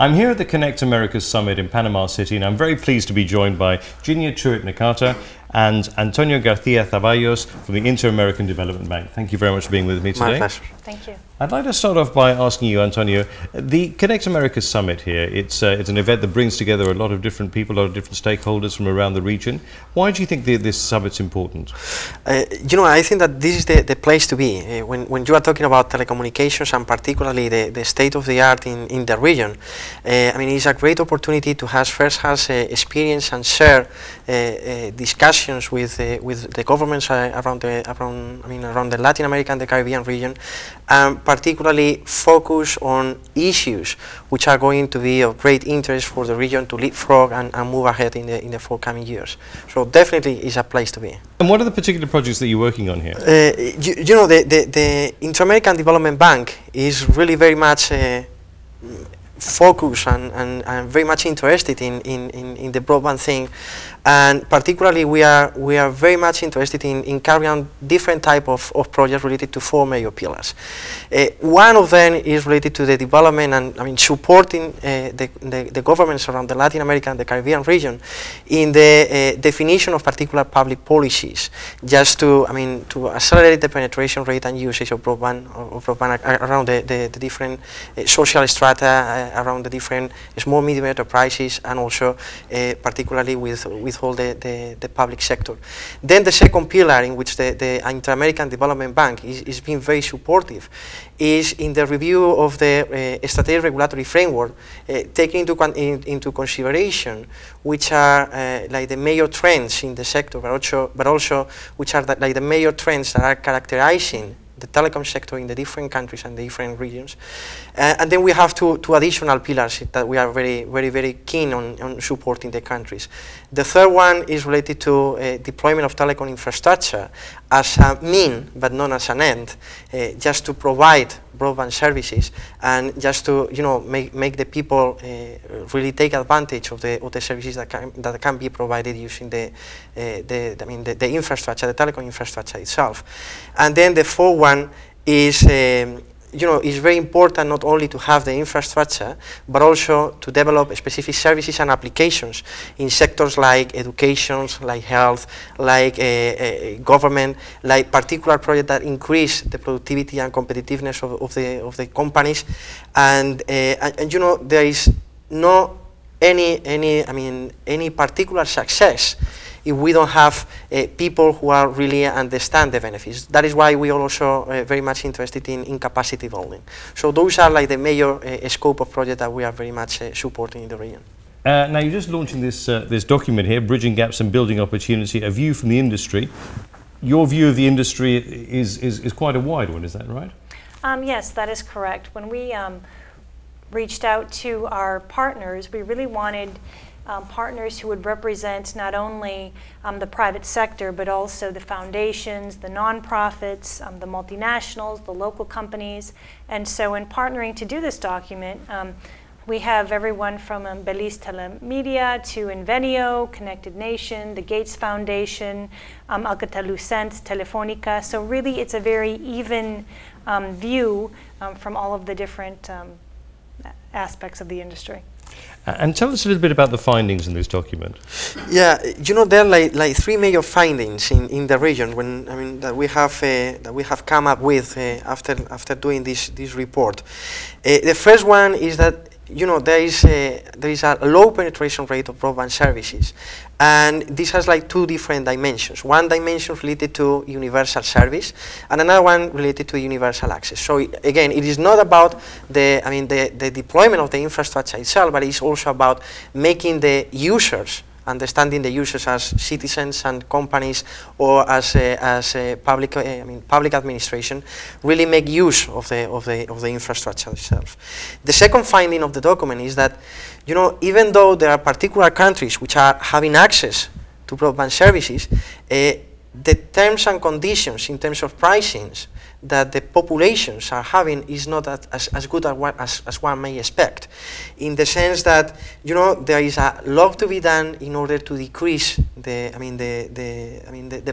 I'm here at the Connect Americas Summit in Panama City, and I'm very pleased to be joined by Ginya Truitt Nakata and Antonio Garcia Zaballos from the Inter-American Development Bank. Thank you very much for being with me today. My pleasure. Thank you. I'd like to start off by asking you, Antonio, the Connect Americas Summit here, it's an event that brings together a lot of different people, a lot of different stakeholders from around the region. Why do you think this summit's important? I think that this is the place to be. When you are talking about telecommunications and particularly the state of the art in the region, it's a great opportunity to have first-hand experience and share discussions with the governments around the Latin American and the Caribbean region, and particularly focus on issues which are going to be of great interest for the region to leapfrog and move ahead in the forthcoming years. So definitely is a place to be. And what are the particular projects that you're working on here? The Inter-American Development Bank is really very much focused and very much interested in the broadband thing, and particularly we are very much interested in carrying on different type of projects related to four major pillars. One of them is related to the development and supporting the governments around the Latin American and the Caribbean region in the definition of particular public policies, just to accelerate the penetration rate and usage of broadband around the different social strata, around the different small medium enterprises, and also particularly with all the public sector. Then the second pillar, in which the Inter-American Development Bank is being very supportive, is in the review of the strategic regulatory framework, taking into consideration which are like the major trends in the sector, but also which are like the major trends that are characterizing the telecom sector in the different countries and the different regions. And then we have two additional pillars that we are very keen on supporting the countries. The third one is related to deployment of telecom infrastructure as a mean, but not as an end, just to provide broadband services and just to make the people really take advantage of the services that can be provided using the infrastructure, the telecom infrastructure itself. And then the fourth one is is very important not only to have the infrastructure, but also to develop specific services and applications in sectors like education, like health, like government, like particular projects that increase the productivity and competitiveness of the companies, and there is no any particular success if we don't have people who are really understand the benefits. That is why we are also very much interested in capacity building. So those are like the major scope of project that we are very much supporting in the region. Now you're just launching this document here, Bridging Gaps and Building Opportunity, a view from the industry. Your view of the industry is quite a wide one, is that right? Yes, that is correct. When we reached out to our partners, we really wanted partners who would represent not only the private sector, but also the foundations, the nonprofits, the multinationals, the local companies. And so in partnering to do this document, we have everyone from Belize Telemedia to Invenio, Connected Nation, the Gates Foundation, Alcatel-Lucent, Telefonica. So really it's a very even view from all of the different aspects of the industry. And tell us a little bit about the findings in this document. Yeah, there are like three major findings in the region that we have come up with after doing this report. The first one is that there is a low penetration rate of broadband services, and this has like two different dimensions. One dimension related to universal service, and another one related to universal access. So again, it is not about the deployment of the infrastructure itself, but it's also about making the users, understanding the users as citizens and companies, or as public administration, really make use of the infrastructure itself. The second finding of the document is that even though there are particular countries which are having access to broadband services, the terms and conditions in terms of pricings that the populations are having is not as good as one may expect, in the sense that there is a lot to be done in order to decrease the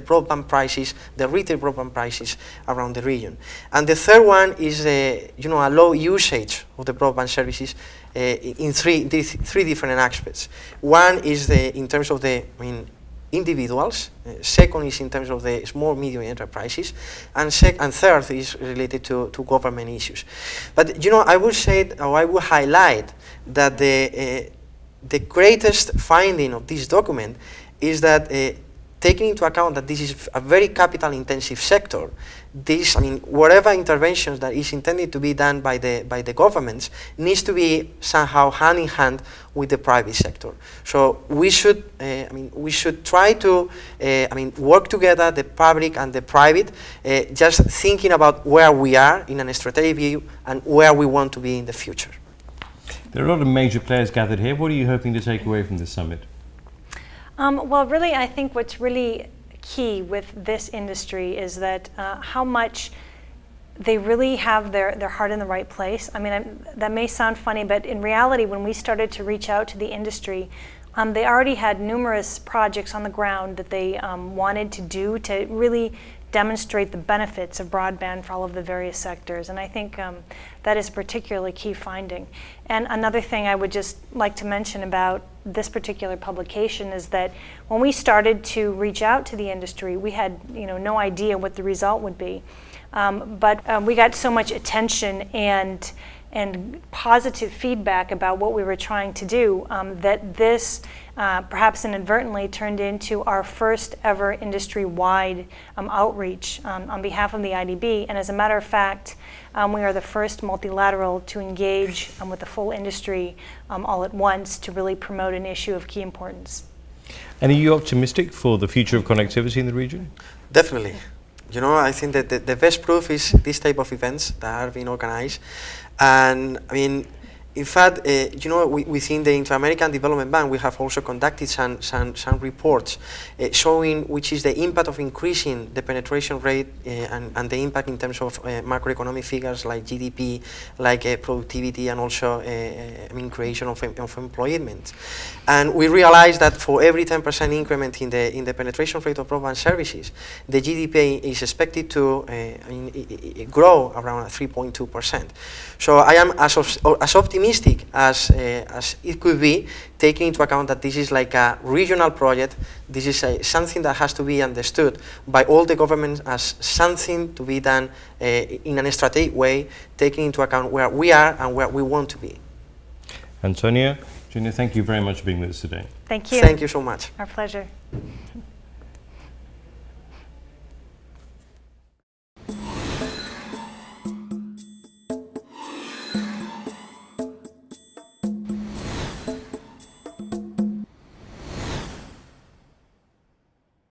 broadband prices, the retail broadband prices around the region. And the third one is a low usage of the broadband services, in three different aspects. One is in terms of the individuals. Second is in terms of the small medium enterprises, and third is related to government issues. But I would say, or I would highlight that the greatest finding of this document is that taking into account that this is a very capital-intensive sector, whatever interventions that is intended to be done by the governments needs to be somehow hand in hand with the private sector. So we should, we should try to, work together, the public and the private, just thinking about where we are in a strategic view and where we want to be in the future. There are a lot of major players gathered here. What are you hoping to take away from this summit? Well, really, I think what's really key with this industry is that how much they really have their heart in the right place. That may sound funny, but in reality, when we started to reach out to the industry, they already had numerous projects on the ground that they wanted to do to really demonstrate the benefits of broadband for all of the various sectors. And I think that is a particularly key finding. And another thing I would just like to mention about this particular publication is that when we started to reach out to the industry, we had no idea what the result would be. But we got so much attention and positive feedback about what we were trying to do that this perhaps inadvertently turned into our first ever industry-wide outreach on behalf of the IDB. And as a matter of fact, we are the first multilateral to engage with the full industry all at once to really promote an issue of key importance. And are you optimistic for the future of connectivity in the region? Definitely. I think that the best proof is this type of events that are being organized. And in fact, within the Inter-American Development Bank, we have also conducted some reports showing which is the impact of increasing the penetration rate and the impact in terms of macroeconomic figures like GDP, like productivity, and also creation of employment. And we realized that for every 10% increment in the penetration rate of broadband services, the GDP is expected to grow around 3.2%. So I am as optimistic as it could be, taking into account that this is like a regional project. This is something that has to be understood by all the governments as something to be done in a strategic way, taking into account where we are and where we want to be. Antonio, Ginya, thank you very much for being with us today. Thank you. Thank you so much. Our pleasure.